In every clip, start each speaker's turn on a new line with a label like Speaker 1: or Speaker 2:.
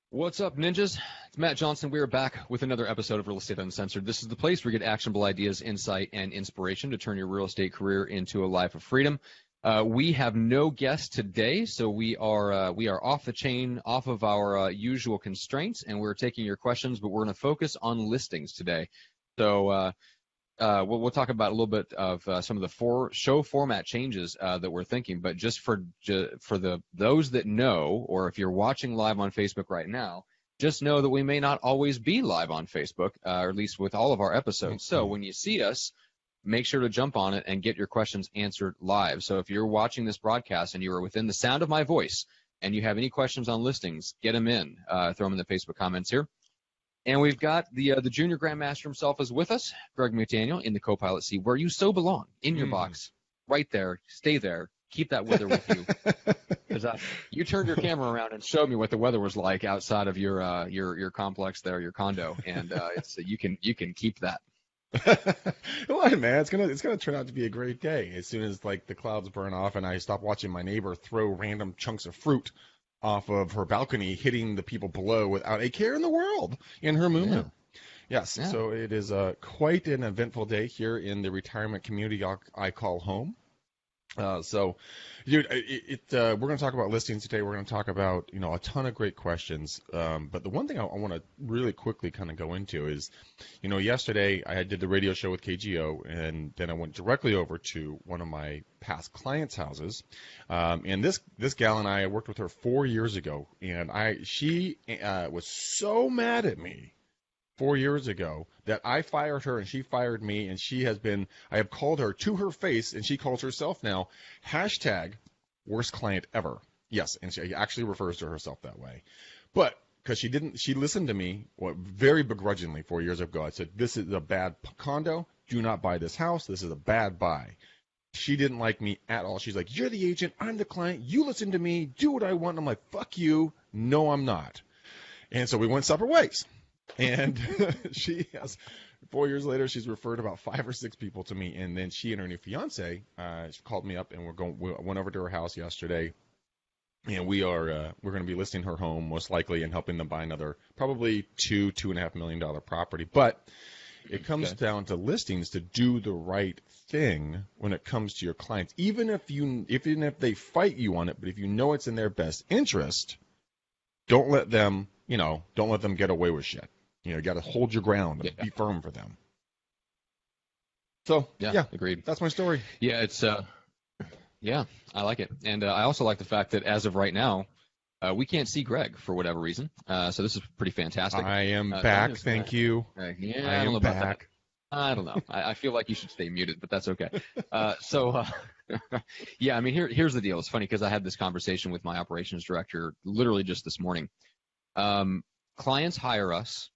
Speaker 1: What's up, ninjas? It's Matt Johnson. We are back with another episode of Real Estate Uncensored. This is the place where you get actionable ideas, insight, and inspiration to turn your real estate career into a life of freedom. We have no guest today, so we are off the chain, off of our usual constraints, and we're taking your questions, but we're going to focus on listings today. So we'll talk about a little bit of some of the show format changes that we're thinking. But just for those that know, or if you're watching live on Facebook right now, just know that we may not always be live on Facebook, or at least with all of our episodes. So when you see us, make sure to jump on it and get your questions answered live. So if you're watching this broadcast and you are within the sound of my voice and you have any questions on listings, get them in. Throw them in the Facebook comments here. And we've got the junior grandmaster himself is with us, Greg McDaniel, in the co-pilot seat, where you so belong, in your box, right there. Stay there. Keep that weather with you. Because you turned your camera around and showed me what the weather was like outside of your complex there, your condo, and you can keep that.
Speaker 2: Well, man, it's gonna turn out to be a great day as soon as the clouds burn off and I stop watching my neighbor throw random chunks of fruit off of her balcony, hitting the people below without a care in the world in her movement. Yeah. Yes, yeah. So it is quite an eventful day here in the retirement community I call home. So, dude, we're going to talk about listings today. We're going to talk about, a ton of great questions. But the one thing I want to really quickly kind of go into is, yesterday I did the radio show with KGO, and then I went directly over to one of my past clients' houses. And this gal and I worked with her 4 years ago, and she was so mad at me 4 years ago that I fired her and she fired me, and I have called her to her face, and she calls herself now #worst client ever. Yes, and she actually refers to herself that way. But because she listened to me very begrudgingly 4 years ago. I said, this is a bad condo. Do not buy this house. This is a bad buy. She didn't like me at all. She's like, you're the agent. I'm the client. You listen to me. Do what I want. I'm like, fuck you. No, I'm not. And so we went separate ways. And she has 4 years later, she's referred about 5 or 6 people to me, and then she and her new fiance she called me up, and we went over to her house yesterday, and we're going to be listing her home most likely and helping them buy another probably $2.5 million property. But it comes down to listings to do the right thing when it comes to your clients, even if they fight you on it. But if you know it's in their best interest, don't let them get away with shit. You got to hold your ground and be firm for them. So, yeah,
Speaker 1: agreed.
Speaker 2: That's my story.
Speaker 1: Yeah, it's I like it. And I also like the fact that as of right now, we can't see Greg for whatever reason. So this is pretty fantastic.
Speaker 2: I am back. Thank you.
Speaker 1: I don't know about that. I don't know. I feel like you should stay muted, but that's okay. I mean, here's the deal. It's funny because I had this conversation with my operations director literally just this morning. Clients hire us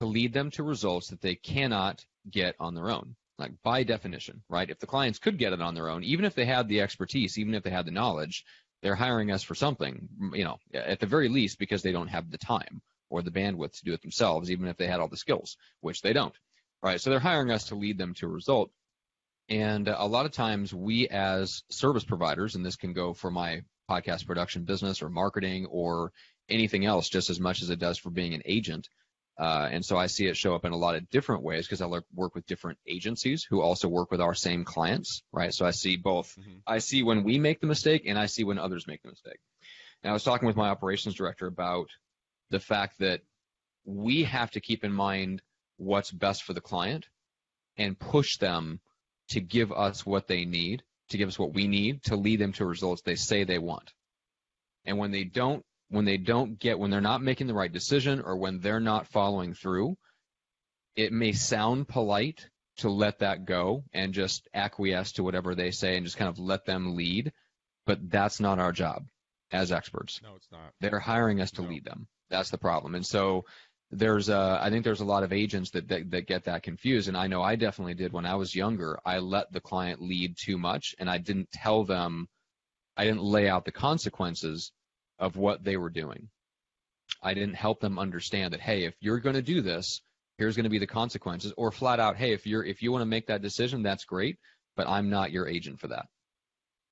Speaker 1: to lead them to results that they cannot get on their own, like by definition, right? If the clients could get it on their own, even if they had the expertise, even if they had the knowledge, they're hiring us for something, at the very least, because they don't have the time or the bandwidth to do it themselves, even if they had all the skills, which they don't, right? So they're hiring us to lead them to a result. And a lot of times we as service providers, and this can go for my podcast production business or marketing or anything else just as much as it does for being an agent. And so I see it show up in a lot of different ways because I work with different agencies who also work with our same clients, right? So I see both. Mm-hmm. I see when we make the mistake and I see when others make the mistake. And I was talking with my operations director about the fact that we have to keep in mind what's best for the client and push them to give us what they need, to give us what we need to lead them to results they say they want. And when they're not making the right decision or when they're not following through, it may sound polite to let that go and just acquiesce to whatever they say and just kind of let them lead, but that's not our job as experts.
Speaker 2: No, it's not.
Speaker 1: They're hiring us to lead them. That's the problem. And so I think there's a lot of agents that get that confused, and I know I definitely did when I was younger. I let the client lead too much, and I didn't lay out the consequences of what they were doing. I didn't help them understand that, hey, if you're going to do this, here's going to be the consequences, or flat out, hey, if you want to make that decision, that's great, but I'm not your agent for that.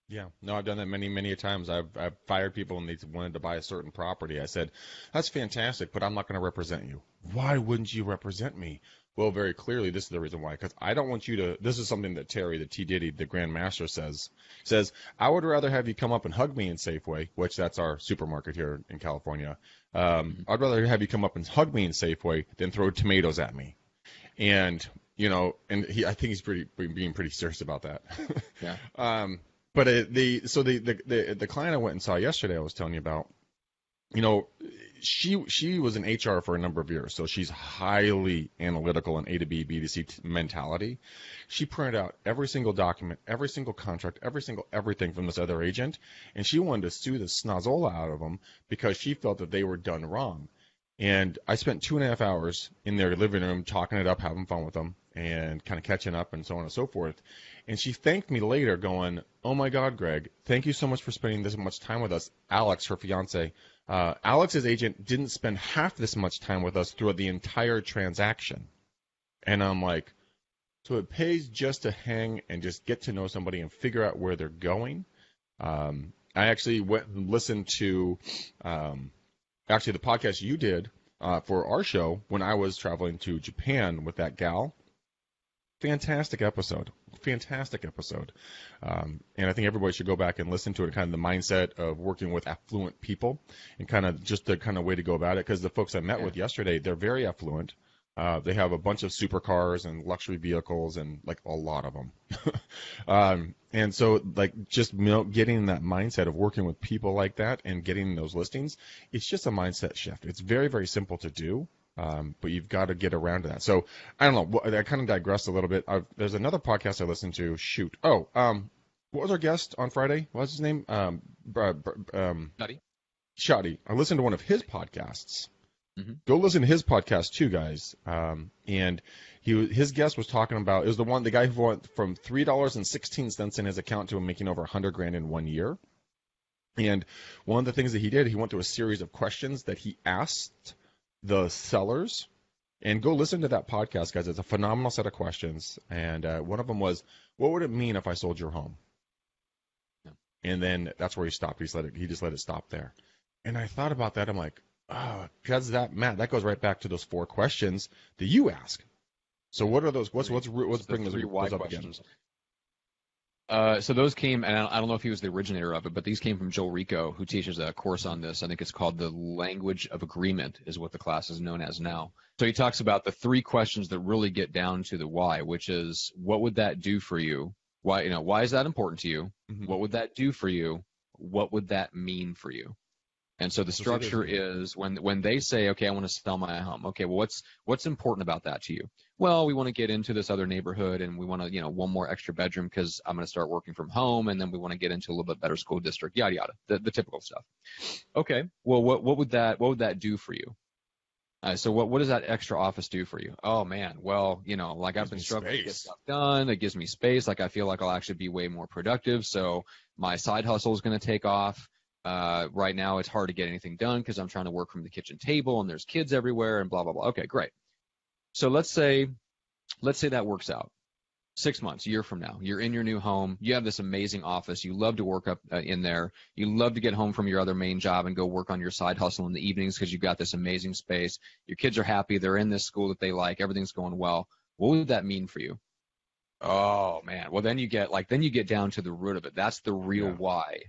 Speaker 2: Yeah, no, I've done that many, many a times. I've fired people and they wanted to buy a certain property. I said, "That's fantastic, but I'm not going to represent you." Why wouldn't you represent me? Well, very clearly, this is the reason why. Because I don't want you to. This is something that Terry, the T Diddy, the Grand Master, says. I would rather have you come up and hug me in Safeway, which that's our supermarket here in California. I'd rather have you come up and hug me in Safeway than throw tomatoes at me. And I think he's being pretty serious about that.
Speaker 1: Yeah.
Speaker 2: But the client I went and saw yesterday, I was telling you about, she was in HR for a number of years, so she's highly analytical in A to B, B to C mentality. She printed out every single document, every single contract, every single everything from this other agent, and she wanted to sue the snozzola out of them because she felt that they were done wrong. And I spent 2.5 hours in their living room talking it up, having fun with them, and kind of catching up and so on and so forth. And she thanked me later going, "Oh, my God, Greg, thank you so much for spending this much time with us." Alex, her fiance, Alex's agent didn't spend half this much time with us throughout the entire transaction. And I'm like, so it pays just to hang and just get to know somebody and figure out where they're going. I actually went and listened to the podcast you did for our show when I was traveling to Japan with that gal. Fantastic episode. And I think everybody should go back and listen to it, kind of the mindset of working with affluent people and kind of just the kind of way to go about it. Because the folks I met with yesterday, they're very affluent. They have a bunch of supercars and luxury vehicles and like a lot of them. And so like just getting that mindset of working with people like that and getting those listings, it's just a mindset shift. It's very, very simple to do. But you've got to get around to that. So I don't know. I kind of digressed a little bit. There's another podcast I listened to. What was our guest on Friday? What was his name? Shadi. I listened to one of his podcasts. Mm-hmm. Go listen to his podcast too, guys. And his guest was talking about, it was the guy who went from $3.16 in his account to him making over $100,000 in 1 year. And one of the things that he did, he went through a series of questions that he asked the sellers. And go listen to that podcast, guys. It's a phenomenal set of questions. And one of them was, what would it mean if I sold your home? Yeah. And then that's where he stopped. He just let it stop there. And I thought about that. I'm like, because Matt, that goes right back to those 4 questions that you ask. So what are those? Let's bring those up again.
Speaker 1: So those came, and I don't know if he was the originator of it, but these came from Joel Rico, who teaches a course on this. I think it's called The Language of Agreement is what the class is known as now. So he talks about the 3 questions that really get down to the why, which is, what would that do for you? Why is that important to you? Mm-hmm. What would that do for you? What would that mean for you? And so the structure is when they say, okay, I want to sell my home. Okay, well, what's important about that to you? Well, we want to get into this other neighborhood, and we want to, one more extra bedroom because I'm going to start working from home, and then we want to get into a little bit better school district, yada yada, the typical stuff. Okay, well, what would that do for you? So what does that extra office do for you? Oh man, well, I've been struggling to get stuff done. It gives me space. Like I feel like I'll actually be way more productive. So my side hustle is going to take off. Right now it's hard to get anything done because I'm trying to work from the kitchen table and there's kids everywhere and blah, blah, blah. Okay, great. So let's say that works out. 6 months, a year from now, you're in your new home. You have this amazing office. You love to work up in there. You love to get home from your other main job and go work on your side hustle in the evenings because you've got this amazing space. Your kids are happy. They're in this school that they like. Everything's going well. What would that mean for you? Oh man. Well, then you get down to the root of it. That's the real why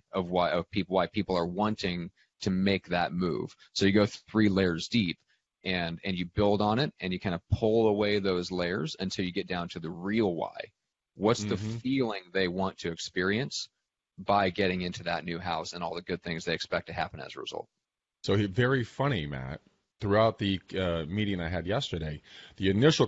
Speaker 1: people are wanting to make that move. So you go 3 layers deep and you build on it and you kind of pull away those layers until you get down to the real why. What's the feeling they want to experience by getting into that new house and all the good things they expect to happen as a result?
Speaker 2: So very funny, Matt. Throughout the meeting I had yesterday, the initial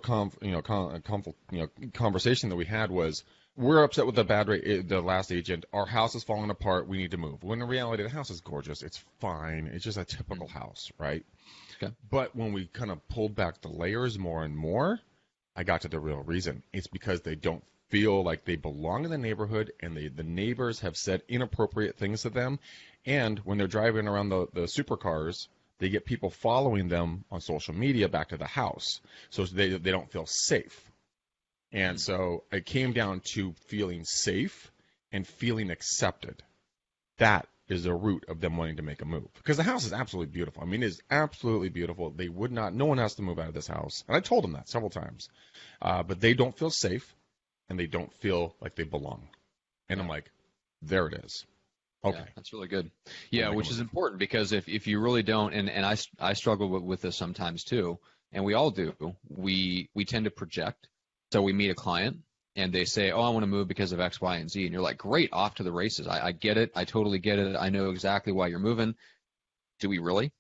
Speaker 2: conversation that we had was, we're upset with the last agent. Our house is falling apart. We need to move. When in reality, the house is gorgeous. It's fine. It's just a typical house, right? Okay. But when we kind of pulled back the layers more and more, I got to the real reason. It's because they don't feel like they belong in the neighborhood, and the neighbors have said inappropriate things to them. And when they're driving around the supercars, they get people following them on social media back to the house, so they don't feel safe. And so it came down to feeling safe and feeling accepted. That is the root of them wanting to make a move. Because the house is absolutely beautiful. I mean, it is absolutely beautiful. They would not, no one has to move out of this house. And I told them that several times. But they don't feel safe and they don't feel like they belong. And I'm like, there it is. Okay.
Speaker 1: Yeah, that's really good. Yeah, which is important because if you really don't, and I struggle with this sometimes too, and we all do, we tend to project. So we meet a client and they say, oh, I want to move because of X, Y, and Z. And you're like, great, off to the races. I get it. I totally get it. I know exactly why you're moving. Do we really?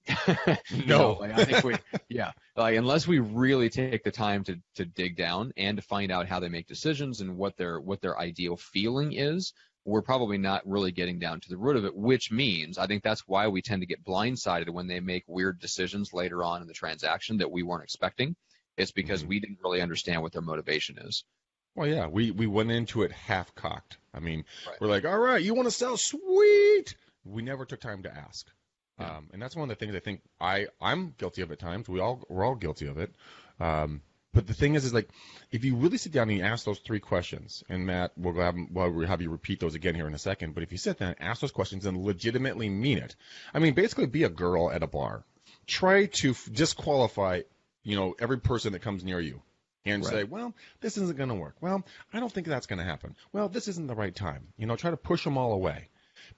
Speaker 2: No.
Speaker 1: Like, I think like unless we really take the time to dig down and to find out how they make decisions and what their ideal feeling is, we're probably not really getting down to the root of it, which means I think that's why we tend to get blindsided when they make weird decisions later on in the transaction that we weren't expecting. It's because we didn't really understand what their motivation is.
Speaker 2: Well, yeah, we went into it half-cocked. I mean, We're like, all right, you want to sell? Sweet. We never took time to ask. Yeah. And that's one of the things I think I'm guilty of at times. We're all guilty of it. But the thing is like, if you really sit down and you ask those 3 questions, and Matt, we'll have you repeat those again here in a second, but if you sit down and ask those questions and legitimately mean it, I mean, basically be a girl at a bar. Try to disqualify, every person that comes near you and say, well, this isn't going to work. Well, I don't think that's going to happen. Well, this isn't the right time. Try to push them all away.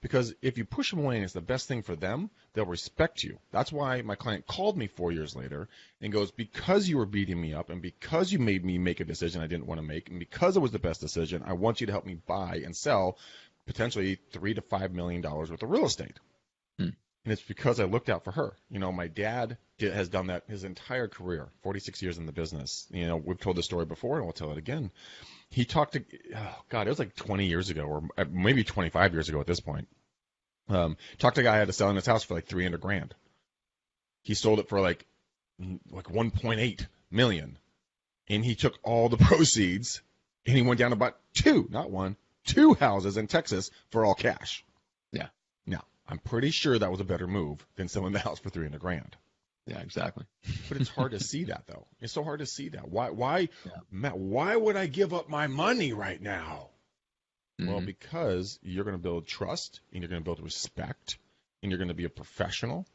Speaker 2: Because if you push them away and it's the best thing for them, they'll respect you. That's why my client called me 4 years later and goes, because you were beating me up and because you made me make a decision I didn't want to make and because it was the best decision, I want you to help me buy and sell potentially $3 to $5 million worth of real estate. And it's because I looked out for her. My dad has done that his entire career, 46 years in the business. We've told the story before and we'll tell it again. He talked to, it was like 20 years ago or maybe 25 years ago at this point. Talked to a guy who had to sell in his house for like $300,000. He sold it for like 1.8 million. And he took all the proceeds and he went down to about 2 houses in Texas for all cash.
Speaker 1: Yeah.
Speaker 2: Now, I'm pretty sure that was a better move than selling the house for $300,000.
Speaker 1: Yeah, exactly.
Speaker 2: But it's hard to see that, though. It's so hard to see that. Why, Matt, why would I give up my money right now? Well, because you're going to build trust, and you're going to build respect, and you're going to be a professional,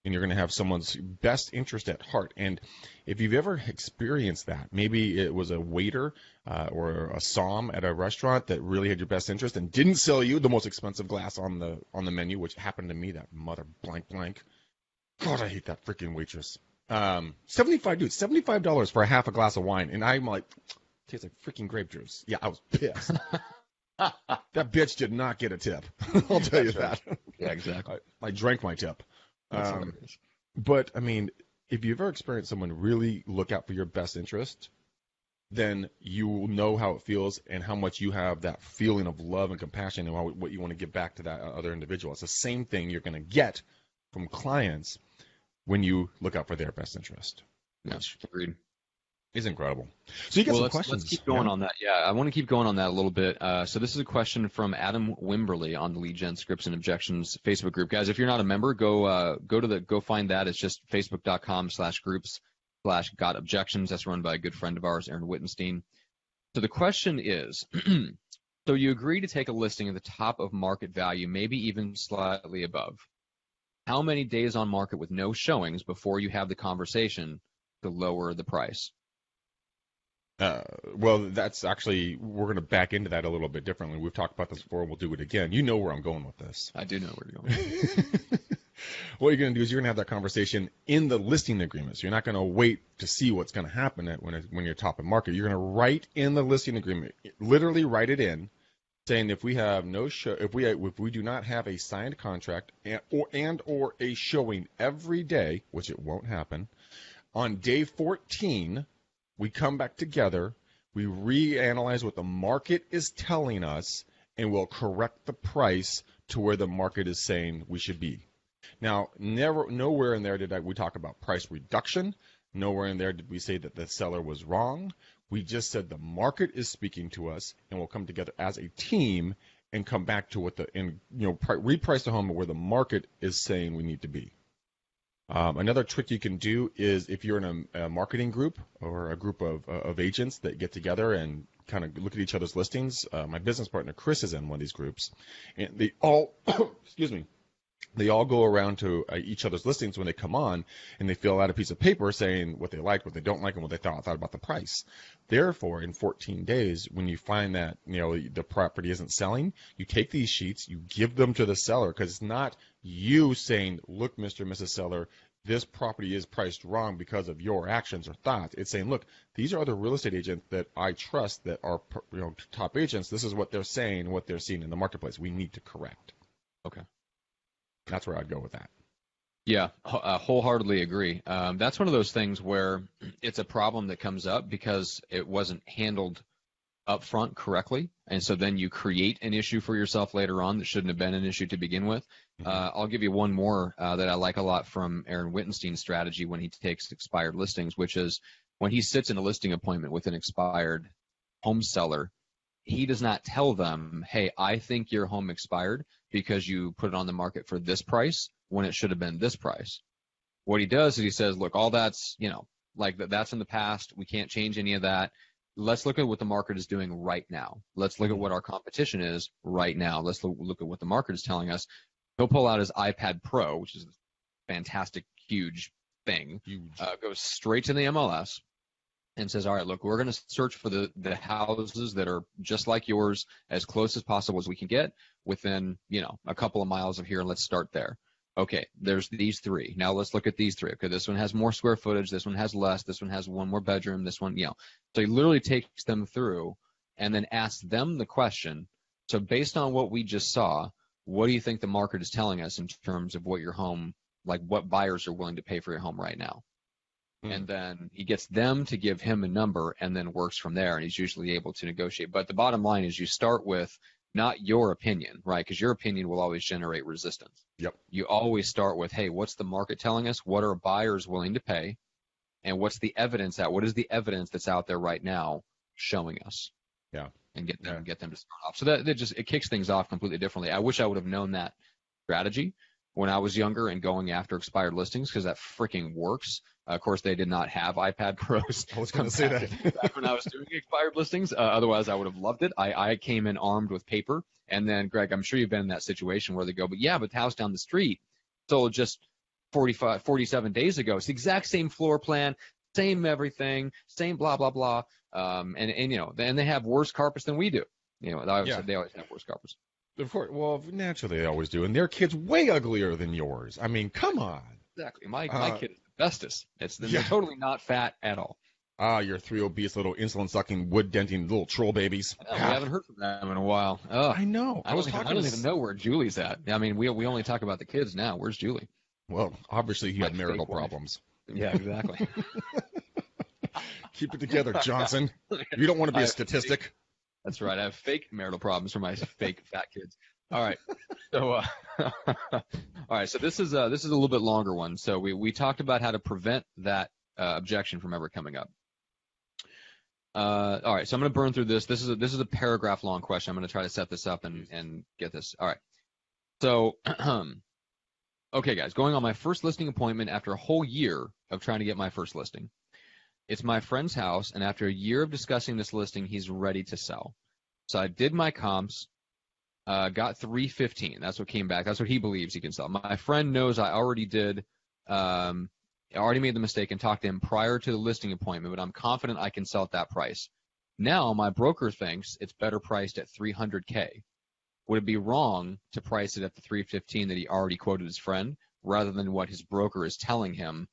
Speaker 2: and you're going to have someone's best interest at heart. And if you've ever experienced that, maybe it was a waiter or a som at a restaurant that really had your best interest and didn't sell you the most expensive glass on the menu, which happened to me, that mother blank. God, I hate that freaking waitress. $75 for a half a glass of wine, and I'm like, tastes like freaking grape juice. Yeah, I was pissed. That bitch did not get a tip. I'll tell you that.
Speaker 1: Yeah, exactly.
Speaker 2: I drank my tip. But, I mean, if you've ever experienced someone really look out for your best interest, then you will know how it feels and how much you have that feeling of love and compassion and what you want to give back to that other individual. It's the same thing you're going to get from clients when you look out for their best interest.
Speaker 1: Yes, agreed.
Speaker 2: It's incredible. So you get some questions.
Speaker 1: Let's keep going on that. Yeah, I want to keep going on that a little bit. So this is a question from Adam Wimberly on the Lead Gen Scripts and Objections Facebook group. Guys, if you're not a member, go find that. It's just facebook.com/groups/gotobjections. That's run by a good friend of ours, Aaron Wittenstein. So the question is, so you agree to take a listing at the top of market value, maybe even slightly above. How many days on market with no showings before you have the conversation to lower the price?
Speaker 2: Well, that's actually, we're going to back into that a little bit differently. We've talked about this before, and we'll do it again. You know where I'm going with this.
Speaker 1: I do know where you're going.
Speaker 2: What you're going to do is you're going to have that conversation in the listing agreement. So you're not going to wait to see what's going to happen when you're top of market. You're going to write in the listing agreement, literally write it in, saying if we have no show, if we do not have a signed contract or a showing every day, which it won't happen, on day 14. We come back together, we reanalyze what the market is telling us, and we'll correct the price to where the market is saying we should be. Now, nowhere in there did we talk about price reduction. Nowhere in there did we say that the seller was wrong. We just said the market is speaking to us, and we'll come together as a team and come back to reprice the home where the market is saying we need to be. Another trick you can do is if you're in a marketing group or a group of agents that get together and kind of look at each other's listings. My business partner Chris is in one of these groups, and they all, excuse me, they all go around to each other's listings when they come on, and they fill out a piece of paper saying what they like, what they don't like, and what they thought about the price. Therefore, in 14 days, when you find that the property isn't selling, you take these sheets, you give them to the seller, because it's not you saying, "Look, Mr. and Mrs. Seller, this property is priced wrong because of your actions or thoughts." It's saying, "Look, these are other real estate agents that I trust that are top agents. This is what they're saying, what they're seeing in the marketplace. We need to correct."
Speaker 1: Okay.
Speaker 2: That's where I'd go with that.
Speaker 1: Yeah, wholeheartedly agree. That's one of those things where it's a problem that comes up because it wasn't handled up front correctly, and so then you create an issue for yourself later on that shouldn't have been an issue to begin with. I'll give you one more that I like a lot from Aaron Wittenstein's strategy when he takes expired listings, which is when he sits in a listing appointment with an expired home seller, he does not tell them, "Hey, I think your home expired because you put it on the market for this price when it should have been this price." What he does is he says, "Look, all that's, that's in the past. We can't change any of that. Let's look at what the market is doing right now. Let's look at what our competition is right now. Let's look at what the market is telling us." He'll pull out his iPad Pro, which is a fantastic, huge thing, goes straight to the MLS, and says, "All right, look, we're going to search for the houses that are just like yours as close as possible as we can get within, a couple of miles of here, and let's start there. Okay, there's these three. Now let's look at these three. Okay, this one has more square footage. This one has less. This one has one more bedroom. This one, So he literally takes them through and then asks them the question, so based on what we just saw, what do you think the market is telling us in terms of what your home, like what buyers are willing to pay for your home right now?" And then he gets them to give him a number and then works from there, and he's usually able to negotiate. But the bottom line is you start with not your opinion, right? Because your opinion will always generate resistance.
Speaker 2: Yep.
Speaker 1: You always start with, hey, what's the market telling us? What are buyers willing to pay? And what's the evidence what is the evidence that's out there right now showing us?
Speaker 2: Yeah.
Speaker 1: And get them to start off. So that it kicks things off completely differently. I wish I would have known that strategy when I was younger and going after expired listings, because that freaking works. Of course, they did not have iPad Pros.
Speaker 2: I was going to say that.
Speaker 1: Back when I was doing expired listings. Otherwise, I would have loved it. I came in armed with paper. And then, Greg, I'm sure you've been in that situation where they go, but the house down the street sold just 47 days ago. It's the exact same floor plan, same everything, same blah, blah, blah. And they have worse carpets than we do. They always have worse carpets.
Speaker 2: Of course. Well, naturally they always do. And their kid's way uglier than yours. I mean, come on.
Speaker 1: Exactly. My kid is the bestest. They're totally not fat at all.
Speaker 2: Your three obese little insulin-sucking, wood-denting little troll babies.
Speaker 1: We haven't heard from them in a while. Oh,
Speaker 2: I know.
Speaker 1: I don't even know where Julie's at. I mean, we only talk about the kids now. Where's Julie?
Speaker 2: Well, obviously you had marital problems.
Speaker 1: Yeah, exactly.
Speaker 2: Keep it together, Johnson. You don't want to be a statistic.
Speaker 1: That's right. I have fake marital problems for my fake fat kids. All right. So, all right. So this is a little bit longer one. So we talked about how to prevent that objection from ever coming up. All right. So I'm going to burn through this. This is a paragraph long question. I'm going to try to set this up and get this. All right. So, okay, guys, going on my first listing appointment after a whole year of trying to get my first listing. It's my friend's house, and after a year of discussing this listing, he's ready to sell. So I did my comps, got 315. That's what came back. That's what he believes he can sell. My friend knows I already did, I already made the mistake and talked to him prior to the listing appointment, but I'm confident I can sell at that price. Now my broker thinks it's better priced at $300K. Would it be wrong to price it at the $315 that he already quoted his friend, rather than what his broker is telling him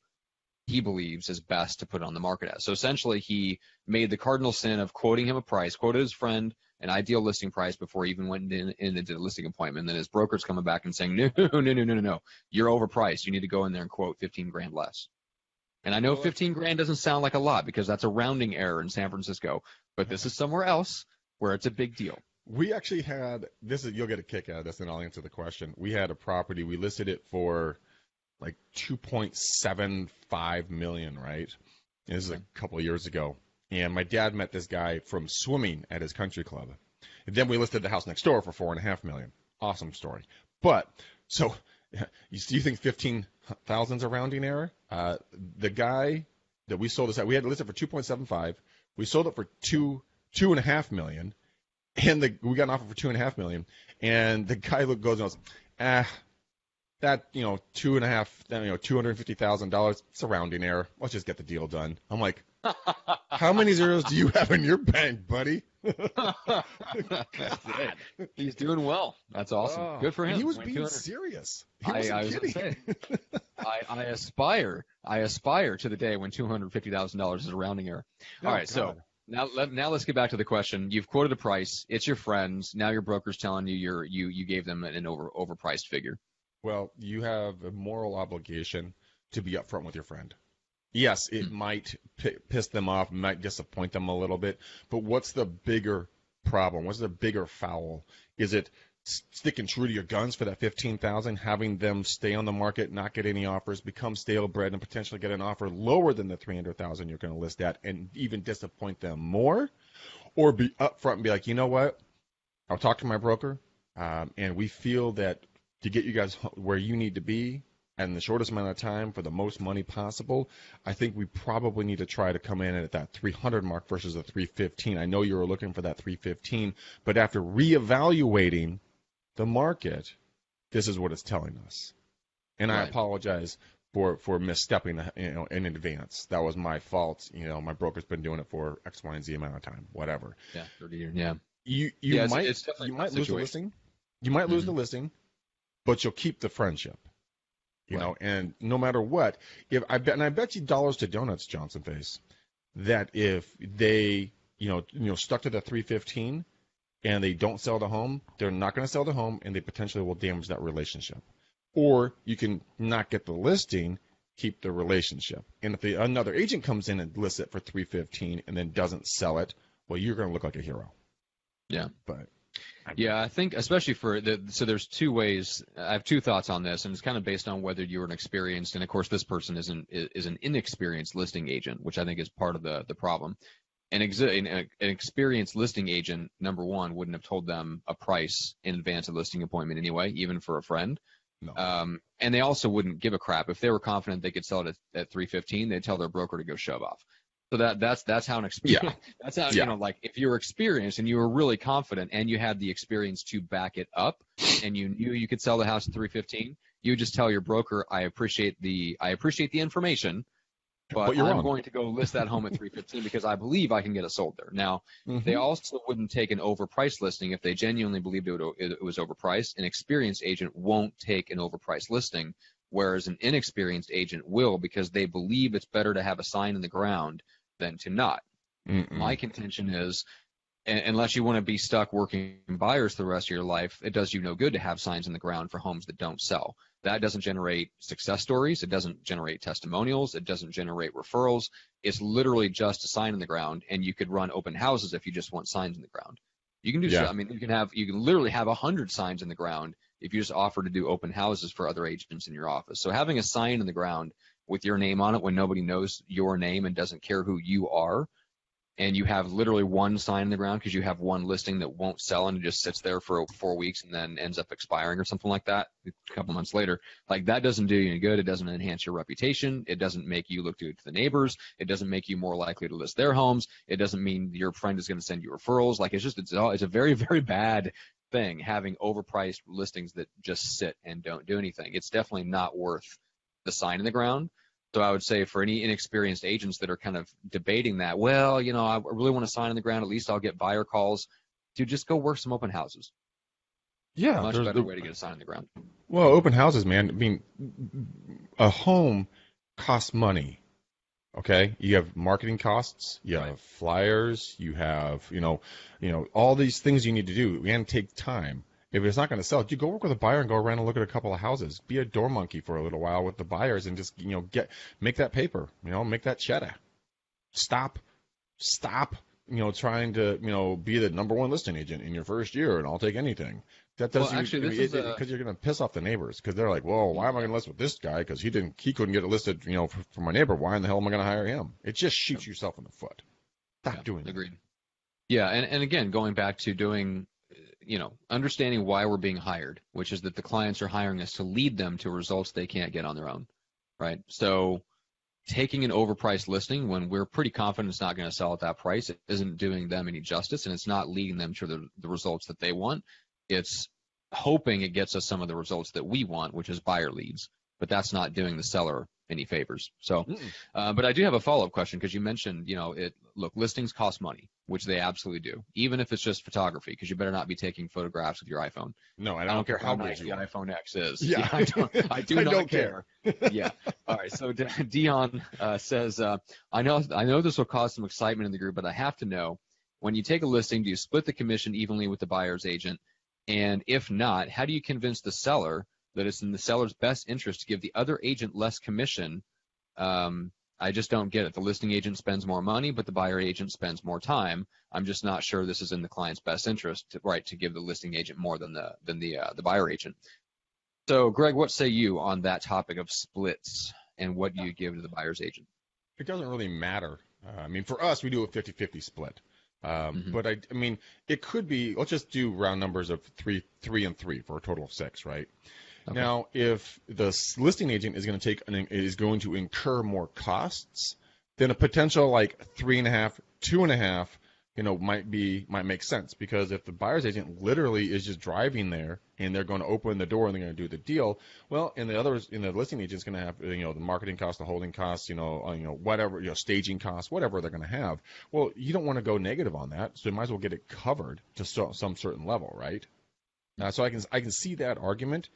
Speaker 1: he believes is best to put on the market at? So essentially, he made the cardinal sin of quoting him a price, quoted his friend an ideal listing price before he even went in and did a listing appointment. And then his broker's coming back and saying, no, you're overpriced. You need to go in there and quote 15 grand less. And I know 15 grand doesn't sound like a lot because that's a rounding error in San Francisco, but this is somewhere else where it's a big deal.
Speaker 2: We actually had this. You'll get a kick out of this, and I'll answer the question. We had a property. We listed it for like $2.75 million, right? This is a couple of years ago. And my dad met this guy from swimming at his country club. And then we listed the house next door for $4.5 million. Awesome story. But so you think 15 thousands of rounding error. The guy that we sold this at, we had it listed for 2.75. We sold it for 2.5 million, and we got an offer for 2.5 million. And the guy goes and goes, that $250,000. It's a rounding error. Let's just get the deal done. I'm like, how many zeros do you have in your bank, buddy?
Speaker 1: He's doing well. That's awesome. Good for him.
Speaker 2: He was being serious. He
Speaker 1: I
Speaker 2: wasn't
Speaker 1: was
Speaker 2: kidding.
Speaker 1: gonna say, I aspire to the day when $250,000 is a rounding error. All right, so now let's get back to the question. You've quoted a price. It's your friends. Now your broker's telling you you gave them an overpriced figure.
Speaker 2: Well, you have a moral obligation to be upfront with your friend. Yes, it might piss them off, might disappoint them a little bit, but what's the bigger problem? What's the bigger foul? Is it sticking true to your guns for that $15,000, having them stay on the market, not get any offers, become stale bread, and potentially get an offer lower than the $300,000 you're going to list at, and even disappoint them more? Or be upfront and be like, you know what? I'll talk to my broker, and we feel that to get you guys where you need to be in the shortest amount of time for the most money possible, I think we probably need to try to come in at that 300 mark versus the 315. I know you were looking for that 315, but after reevaluating the market, this is what it's telling us. And I apologize for misstepping, in advance. That was my fault. My broker's been doing it for X, Y, and Z amount of time, whatever.
Speaker 1: Yeah, 30 years. Yeah.
Speaker 2: You might lose the listing. You might lose the listing, but you'll keep the friendship. And no matter what, I bet you dollars to donuts, Johnson Face, that if they, stuck to the 315 and they don't sell the home, they're not going to sell the home, and they potentially will damage that relationship. Or you can not get the listing, keep the relationship. And if another agent comes in and lists it for 315 and then doesn't sell it, well, you're going to look like a hero.
Speaker 1: Yeah.
Speaker 2: But
Speaker 1: I think especially so there's two ways. I have two thoughts on this, and it's kind of based on whether you're an experienced, and of course this person is an inexperienced listing agent, which I think is part of the problem. An experienced listing agent, number one, wouldn't have told them a price in advance of listing appointment anyway, even for a friend.
Speaker 2: No.
Speaker 1: And they also wouldn't give a crap. If they were confident they could sell it at 315, they'd tell their broker to go shove off. So that's how an experience. Yeah. That's how like if you're experienced and you were really confident and you had the experience to back it up, and you knew you could sell the house at 315, you would just tell your broker, I appreciate the information, but I'm going to go list that home at 315 because I believe I can get it sold there. Now, they also wouldn't take an overpriced listing if they genuinely believed it was overpriced. An experienced agent won't take an overpriced listing, whereas an inexperienced agent will, because they believe it's better to have a sign in the ground than to not. My contention is, unless you want to be stuck working buyers the rest of your life, it does you no good to have signs in the ground for homes that don't sell. That doesn't generate success stories. It doesn't generate testimonials. It doesn't generate referrals. It's literally just a sign in the ground, and you could run open houses if you just want signs in the ground. You can do so. I mean, you can literally have 100 signs in the ground if you just offer to do open houses for other agents in your office. So having a sign in the ground with your name on it when nobody knows your name and doesn't care who you are, and you have literally one sign in the ground because you have one listing that won't sell and it just sits there for 4 weeks and then ends up expiring or something like that a couple months later, like that doesn't do you any good. It doesn't enhance your reputation. It doesn't make you look good to the neighbors. It doesn't make you more likely to list their homes. It doesn't mean your friend is going to send you referrals. Like it's a very, very bad thing having overpriced listings that just sit and don't do anything. It's definitely not worth the sign in the ground. So I would say for any inexperienced agents that are kind of debating that, well, I really want to sign in the ground. At least I'll get buyer calls. Dude, just go work some open houses.
Speaker 2: Yeah.
Speaker 1: Much better way to get a sign in the ground.
Speaker 2: Well, open houses, man. I mean, a home costs money. Okay. You have marketing costs. You have flyers. You have, all these things you need to do and take time. If it's not going to sell, you go work with a buyer and go around and look at a couple of houses. Be a door monkey for a little while with the buyers and just, make that paper, make that cheddar. Stop, trying to, be the number one listing agent in your first year and I'll take anything. That does because you're going to piss off the neighbors because they're like, well, why am I going to list with this guy? Because he couldn't get it listed, for my neighbor. Why in the hell am I going to hire him? It just shoots yourself in the foot. Stop doing that.
Speaker 1: Agreed. Yeah. And again, going back to doing understanding why we're being hired, which is that the clients are hiring us to lead them to results they can't get on their own, right? So taking an overpriced listing when we're pretty confident it's not going to sell at that price, it isn't doing them any justice, and it's not leading them to the results that they want. It's hoping it gets us some of the results that we want, which is buyer leads, but that's not doing the seller any favors. So, but I do have a follow-up question, because you mentioned, look, listings cost money, which they absolutely do, even if it's just photography, because you better not be taking photographs with your iPhone.
Speaker 2: No,
Speaker 1: I don't care how nice the iPhone X is.
Speaker 2: Yeah,
Speaker 1: I do not care. Yeah. All right. So Dion says, I know this will cause some excitement in the group, but I have to know, when you take a listing, do you split the commission evenly with the buyer's agent? And if not, how do you convince the seller that it's in the seller's best interest to give the other agent less commission? I just don't get it. The listing agent spends more money, but the buyer agent spends more time. I'm just not sure this is in the client's best interest, to give the listing agent more than the buyer agent. So, Greg, what say you on that topic of splits, and what do you give to the buyer's agent?
Speaker 2: It doesn't really matter. For us, we do a 50-50 split. But I mean, it could be, let's just do round numbers of three and three for a total of 6, right? Okay. Now, if the listing agent is going to incur more costs, then a potential like 3.5, 2.5, might make sense, because if the buyer's agent literally is just driving there and they're going to open the door and they're going to do the deal, well, and the listing agent's going to have, the marketing costs, the holding costs, whatever, staging costs, whatever they're going to have. Well, you don't want to go negative on that, so you might as well get it covered to some certain level, right? So I can see that argument.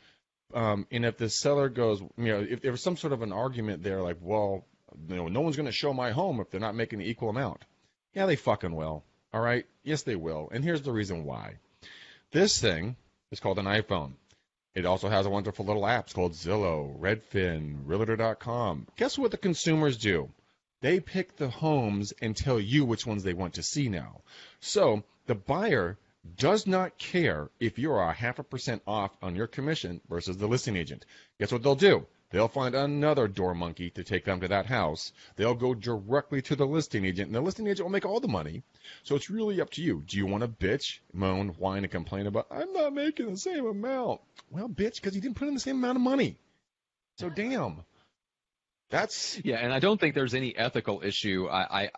Speaker 2: And if the seller goes, if there's some sort of an argument there, like, well, no one's going to show my home if they're not making the equal amount. Yeah, they fucking will. All right? Yes, they will. And here's the reason why. This thing is called an iPhone. It also has a wonderful little apps called Zillow, Redfin, Realtor.com. Guess what the consumers do? They pick the homes and tell you which ones they want to see now. So the buyer does not care if you are 0.5% off on your commission versus the listing agent. Guess what they'll do? They'll find another door monkey to take them to that house. They'll go directly to the listing agent, and the listing agent will make all the money. So it's really up to you. Do you want to bitch, moan, whine, and complain about, I'm not making the same amount? Well, bitch, because you didn't put in the same amount of money. So damn.
Speaker 1: Yeah, and I don't think there's any ethical issue. And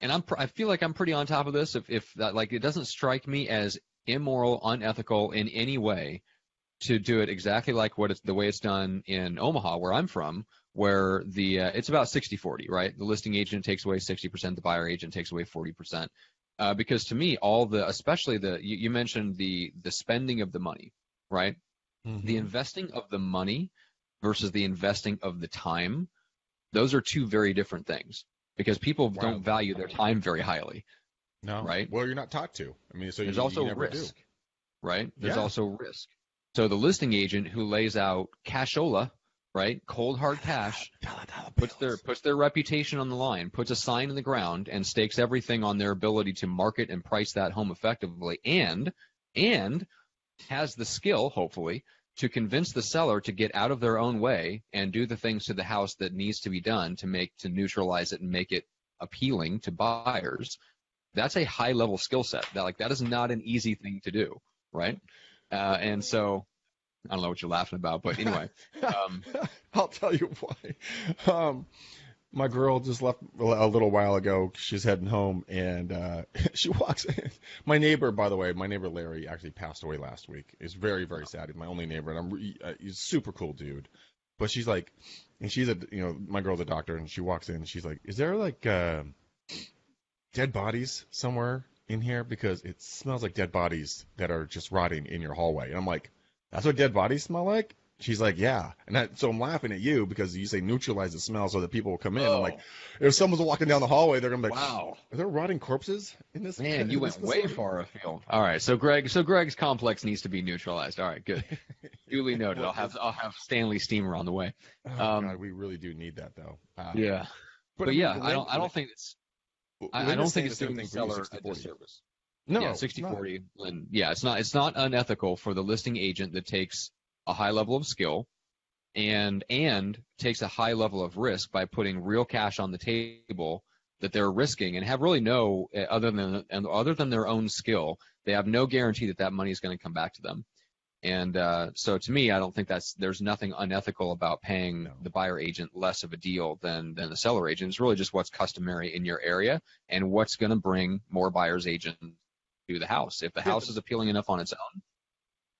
Speaker 1: I feel like I'm pretty on top of this. If that, like, it doesn't strike me as immoral, unethical in any way to do it exactly like the way it's done in Omaha, where I'm from, where it's about 60-40, right? The listing agent takes away 60%, the buyer agent takes away 40%. Because to me, especially you mentioned the spending of the money, right? Mm-hmm. The investing of the money versus the investing of the time, those are two very different things, because people don't value their time very highly.
Speaker 2: No.
Speaker 1: Right?
Speaker 2: Well, you're not taught to. So
Speaker 1: there's also risk, right? There's also risk. So the listing agent who lays out cashola, right, cold hard cash, puts their reputation on the line, puts a sign in the ground, and stakes everything on their ability to market and price that home effectively, and has the skill, hopefully, to convince the seller to get out of their own way and do the things to the house that needs to be done to neutralize it and make it appealing to buyers. That's a high level skill set. That is not an easy thing to do, right? And so I don't know what you're laughing about, but anyway.
Speaker 2: I'll tell you why. My girl just left a little while ago. She's heading home, and she walks in. My neighbor, by the way, Larry actually passed away last week. It's very, very sad. He's my only neighbor, and he's a super cool dude. But she's like, and she's my girl's a doctor, and she walks in, and she's like, is there like dead bodies somewhere in here? Because it smells like dead bodies that are just rotting in your hallway. And I'm like, that's what dead bodies smell like? She's like, yeah. So I'm laughing at you because you say neutralize the smell so that people will come in. I'm like, if someone's walking down the hallway, they're going to be like, wow, are there rotting corpses in this?
Speaker 1: Man, you went way far afield. All right. So Greg's complex needs to be neutralized. All right, good. Duly noted. I'll have Stanley steamer on the way.
Speaker 2: God, we really do need that though.
Speaker 1: Yeah. But yeah, I don't think it's doing the seller a disservice.
Speaker 2: No,
Speaker 1: yeah, 60-40. And yeah, it's not unethical for the listing agent that takes a high level of skill and takes a high level of risk by putting real cash on the table that they're risking and have really no, other than their own skill, they have no guarantee that that money is going to come back to them. And so to me, I don't think there's nothing unethical about paying the buyer agent less of a deal than the seller agent. It's really just what's customary in your area and what's going to bring more buyer's agent to the house. If the house is appealing enough on its own,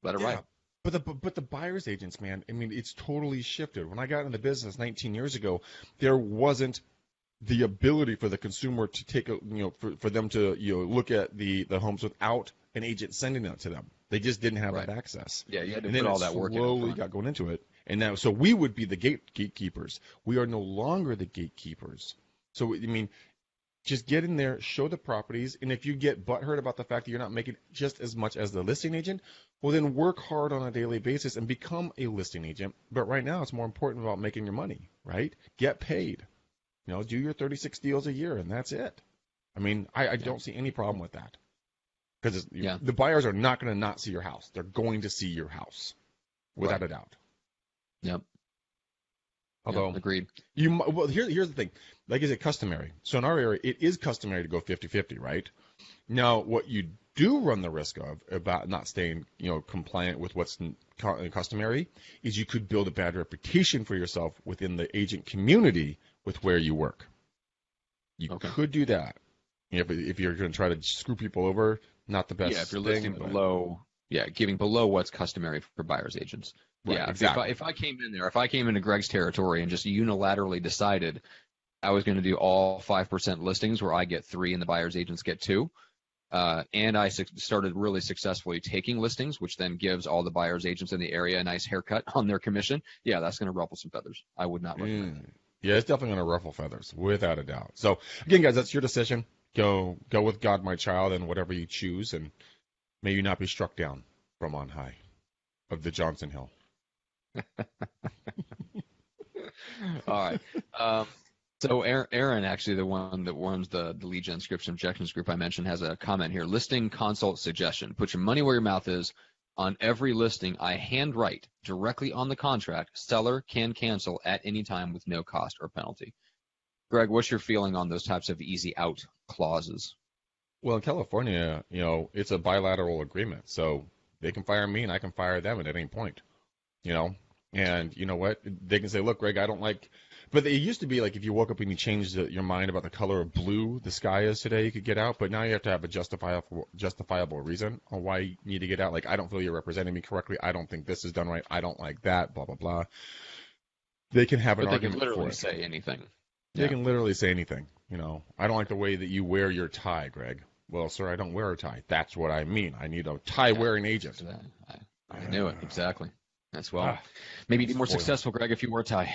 Speaker 1: let it ride.
Speaker 2: But the buyer's agents, man, I mean, it's totally shifted. When I got into business 19 years ago, there wasn't the ability for the consumer to take for them to look at the homes without an agent sending it to them. They just didn't have that access.
Speaker 1: Yeah, you had to put all that work in.
Speaker 2: Slowly got going into it, and now so we would be the gatekeepers. We are no longer the gatekeepers. So I mean, just get in there, show the properties, and if you get butthurt about the fact that you're not making just as much as the listing agent, well then work hard on a daily basis and become a listing agent. But right now, it's more important about making your money. Right? Get paid. Do your 36 deals a year, and that's it. I mean, I don't see any problem with that. Because the buyers are not going to not see your house. They're going to see your house, without a doubt.
Speaker 1: Yep.
Speaker 2: Although,
Speaker 1: agreed.
Speaker 2: Here's the thing. Like, is it customary? So in our area, it is customary to go 50-50, right? Now, what you do run the risk of about not staying, compliant with what's customary is you could build a bad reputation for yourself within the agent community with where you work. You could do that. If you're going to try to screw people over, not the best.
Speaker 1: Yeah, if you're listing below, giving below what's customary for buyer's agents.
Speaker 2: Right,
Speaker 1: yeah,
Speaker 2: exactly.
Speaker 1: If I came into Greg's territory and just unilaterally decided I was going to do all 5% listings where I get 3 and the buyer's agents get 2, and I started really successfully taking listings, which then gives all the buyer's agents in the area a nice haircut on their commission, that's going to ruffle some feathers. I would not recommend that.
Speaker 2: Yeah, it's definitely going to ruffle feathers, without a doubt. So, again, guys, that's your decision. Go with God, my child, and whatever you choose, and may you not be struck down from on high of the Johnson Hill.
Speaker 1: All right. So Aaron, actually the one that runs the lead gen scripts and objections group I mentioned, has a comment here. Listing consult suggestion. Put your money where your mouth is. On every listing I handwrite directly on the contract, seller can cancel at any time with no cost or penalty. Greg, what's your feeling on those types of easy out clauses?
Speaker 2: Well, in California, it's a bilateral agreement, so they can fire me and I can fire them at any point, And you know what? They can say, look, Greg, I don't like. But it used to be like if you woke up and you changed your mind about the color of blue the sky is today, you could get out. But now you have to have a justifiable reason on why you need to get out. Like, I don't feel you're representing me correctly. I don't think this is done right. I don't like that. Blah blah blah. They can have an argument.
Speaker 1: They can literally say anything.
Speaker 2: They can literally say anything. I don't like the way that you wear your tie, Greg. Well, sir, I don't wear a tie. That's what I mean. I need a tie-wearing agent.
Speaker 1: I knew it. Exactly. That's maybe you'd be more successful, Greg, if you wore a tie.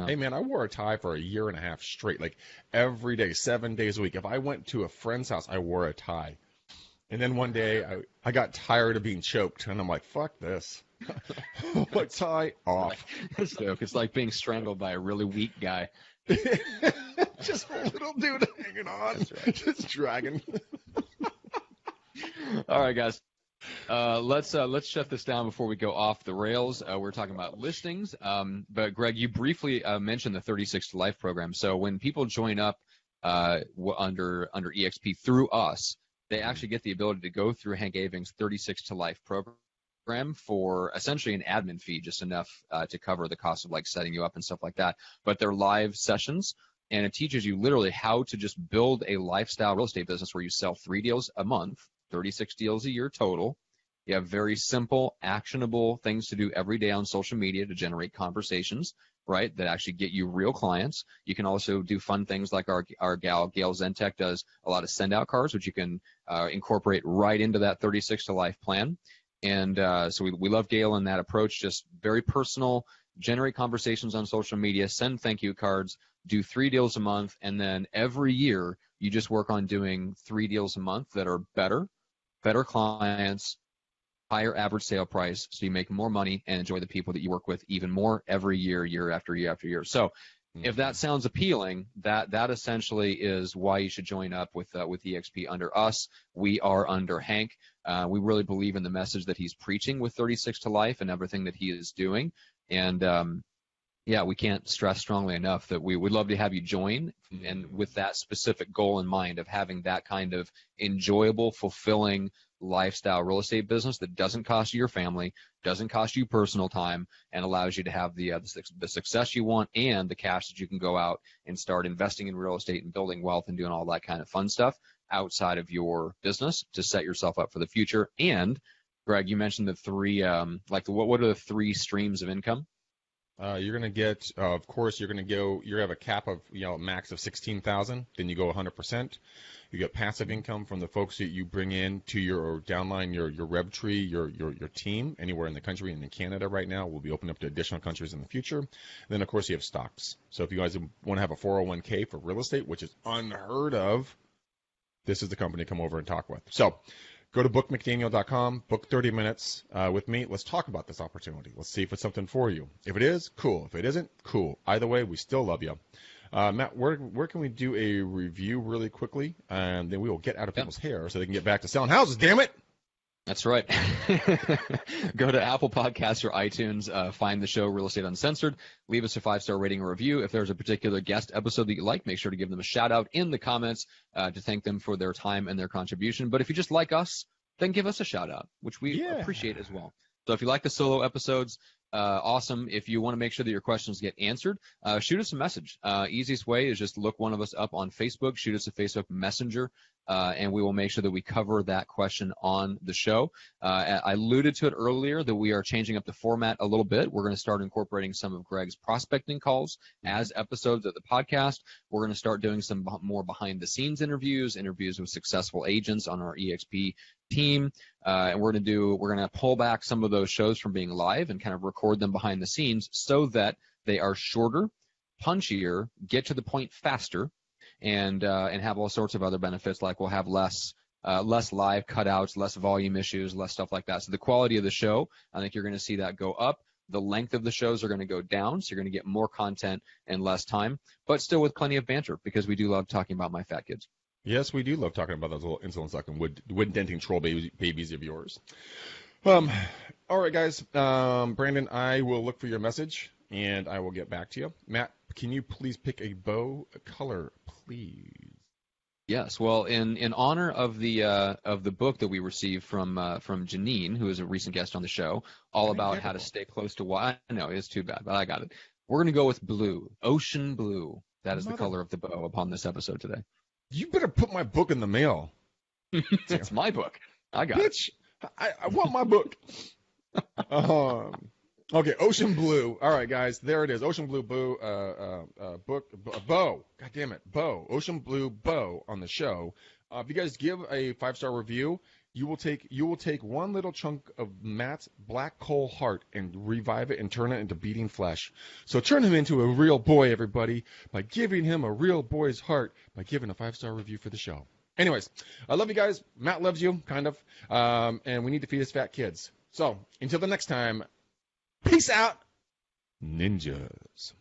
Speaker 2: Hey, man, I wore a tie for a year and a half straight, like every day, 7 days a week. If I went to a friend's house, I wore a tie. And then one day I got tired of being choked, and I'm like, fuck this. Like, tie off.
Speaker 1: It's like being strangled by a really weak guy.
Speaker 2: Just a little dude hanging on. That's right. Just dragging.
Speaker 1: All right, guys. Let's shut this down before we go off the rails. We're talking about listings, but Greg, you briefly mentioned the 36 to Life program. So when people join up under EXP through us, they actually get the ability to go through Hank Aving's 36 to Life program for essentially an admin fee, just enough to cover the cost of like setting you up and stuff like that. But they're live sessions, and it teaches you literally how to just build a lifestyle real estate business where you sell 3 deals a month, 36 deals a year total. You have very simple, actionable things to do every day on social media to generate conversations, right, that actually get you real clients. You can also do fun things like our gal, Gail Zentek, does a lot of send-out cards, which you can incorporate right into that 36 to Life plan. And so we love Gail in that approach, just very personal, generate conversations on social media, send thank you cards, do 3 deals a month, and then every year you just work on doing 3 deals a month that are better clients, higher average sale price, so you make more money and enjoy the people that you work with even more every year, year after year after year. So if that sounds appealing, that essentially is why you should join up with EXP under us. We are under Hank. We really believe in the message that he's preaching with 36 to Life and everything that he is doing. And Yeah, we can't stress strongly enough that we would love to have you join, and with that specific goal in mind of having that kind of enjoyable, fulfilling lifestyle real estate business that doesn't cost you your family, doesn't cost you personal time, and allows you to have the success you want and the cash that you can go out and start investing in real estate and building wealth and doing all that kind of fun stuff outside of your business to set yourself up for the future. And Greg, you mentioned the three, what are the three streams of income?
Speaker 2: You're going to get, of course, you're have a cap of, max of 16,000. Then you go 100%. You get passive income from the folks that you bring in to your downline, your Rev tree, your team anywhere in the country and in Canada right now. We'll be opening up to additional countries in the future. And then, of course, you have stocks. So if you guys want to have a 401k for real estate, which is unheard of, this is the company to come over and talk with. So go to bookmcdaniel.com, book 30 minutes with me. Let's talk about this opportunity. Let's see if it's something for you. If it is, cool. If it isn't, cool. Either way, we still love you. Matt, where can we do a review really quickly, and then we will get out of people's hair so they can get back to selling houses, damn it!
Speaker 1: That's right. Go to Apple Podcasts or iTunes, find the show Real Estate Uncensored, leave us a 5-star rating or review. If there's a particular guest episode that you like, make sure to give them a shout out in the comments to thank them for their time and their contribution. But if you just like us, then give us a shout out, which we appreciate as well. So if you like the solo episodes, awesome. If you want to make sure that your questions get answered, shoot us a message. Easiest way is just look one of us up on Facebook, shoot us a Facebook Messenger, and we will make sure that we cover that question on the show. I alluded to it earlier that we are changing up the format a little bit. We're going to start incorporating some of Greg's prospecting calls as episodes of the podcast. We're going to start doing some more behind-the-scenes interviews with successful agents on our EXP team, and we're going to pull back some of those shows from being live and kind of record them behind the scenes so that they are shorter, punchier, get to the point faster, and have all sorts of other benefits, like we'll have less live cutouts, less volume issues, less stuff like that. So the quality of the show, I think you're going to see that go up. The length of the shows are going to go down, so you're going to get more content and less time, but still with plenty of banter, because we do love talking about my fat kids.
Speaker 2: Yes, we do love talking about those little insulin-sucking, wood-denting troll babies of yours. All right, guys. Brandon, I will look for your message, and I will get back to you. Matt, can you please pick a bow color, please?
Speaker 1: Yes. Well, in honor of the book that we received from Janine, who is a recent guest on the show, all about how to stay close to water. I know, it's too bad, but I got it. We're going to go with blue, ocean blue. That is the color of the bow upon this episode today.
Speaker 2: You better put my book in the mail.
Speaker 1: It's my book. I got it.
Speaker 2: I want my book. Okay, ocean blue. All right, guys, there it is. Ocean blue book, bow. God damn it, bow. Ocean blue bow on the show. If you guys give a 5-star review, you will take one little chunk of Matt's black coal heart and revive it and turn it into beating flesh. So turn him into a real boy, everybody, by giving him a real boy's heart by giving a 5-star review for the show. Anyways, I love you guys. Matt loves you, kind of, and we need to feed his fat kids. So until the next time, peace out, ninjas.